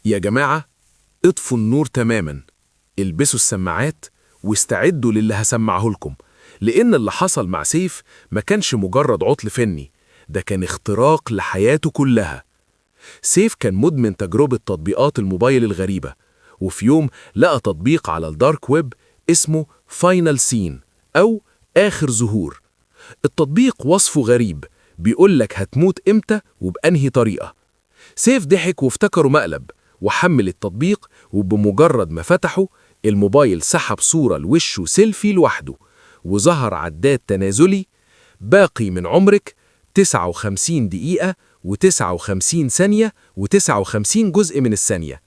يا جماعة، اطفوا النور تماما، البسوا السماعات واستعدوا للي هسمعه لكم، لأن اللي حصل مع سيف ما كانش مجرد عطل فني، ده كان اختراق لحياته كلها. سيف كان مدمن تجربة تطبيقات الموبايل الغريبة، وفي يوم لقى تطبيق على الدارك ويب اسمه فاينل سين أو آخر ظهور. التطبيق وصفه غريب، بيقولك هتموت إمتى وبأنهي طريقة. سيف ضحك وافتكره مقلب، وحمل التطبيق، وبمجرد ما فتحه الموبايل سحب صورة لوشه سيلفي لوحده، وظهر عداد تنازلي: باقي من عمرك 59 دقيقة و59 ثانية و59 جزء من الثانية.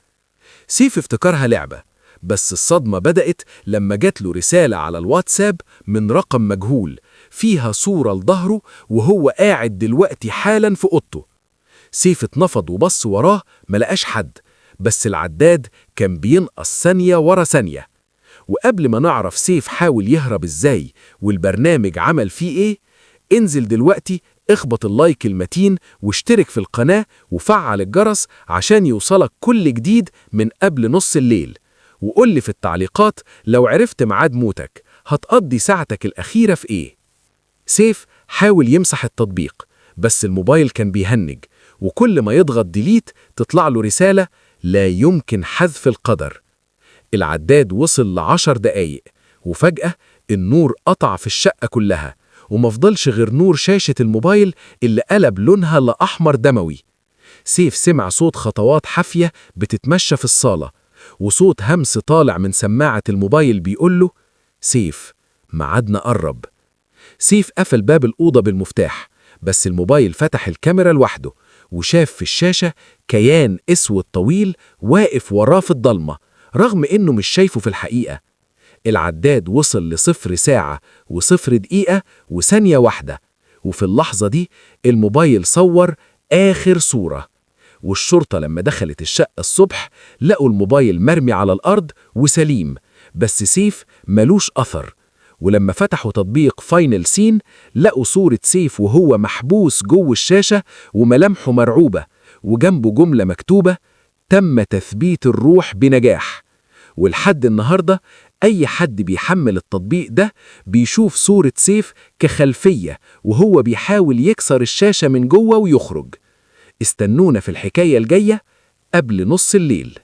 سيف افتكرها لعبة، بس الصدمة بدأت لما جات له رسالة على الواتساب من رقم مجهول فيها صورة لظهره وهو قاعد دلوقتي حالا في أوضته. سيف اتنفض وبص وراه، ملقاش حد، بس العداد كان بينقص ثانية ورا ثانية. وقبل ما نعرف سيف حاول يهرب ازاي والبرنامج عمل فيه ايه، انزل دلوقتي اخبط اللايك المتين واشترك في القناة وفعل الجرس عشان يوصلك كل جديد من قبل نص الليل. وقول لي في التعليقات لو عرفت ميعاد موتك هتقضي ساعتك الأخيرة في ايه. سيف حاول يمسح التطبيق، بس الموبايل كان بيهنج، وكل ما يضغط ديليت تطلع له رسالة: لا يمكن حذف القدر. العداد وصل ل10 دقايق، وفجأة النور قطع في الشقة كلها، ومفضلش غير نور شاشة الموبايل اللي قلب لونها لأحمر دموي. سيف سمع صوت خطوات حافية بتتمشى في الصالة، وصوت همس طالع من سماعة الموبايل بيقوله: سيف، ميعادنا قرب. سيف قفل باب الأوضة بالمفتاح، بس الموبايل فتح الكاميرا لوحده، وشاف في الشاشة كيان اسود طويل واقف وراه في الضلمة، رغم إنه مش شايفه في الحقيقة. العداد وصل ل0 ساعة و0 دقيقة وثانية واحدة، وفي اللحظة دي الموبايل صور آخر صورة. والشرطة لما دخلت الشقة الصبح لقوا الموبايل مرمي على الأرض وسليم، بس سيف ملوش أثر. ولما فتحوا تطبيق فاينل سين لقوا صورة سيف وهو محبوس جوه الشاشة وملامحه مرعوبة، وجنبه جملة مكتوبة: تم تثبيت الروح بنجاح. ولحد النهاردة أي حد بيحمل التطبيق ده بيشوف صورة سيف كخلفية وهو بيحاول يكسر الشاشة من جوه ويخرج. استنونا في الحكاية الجاية قبل نص الليل.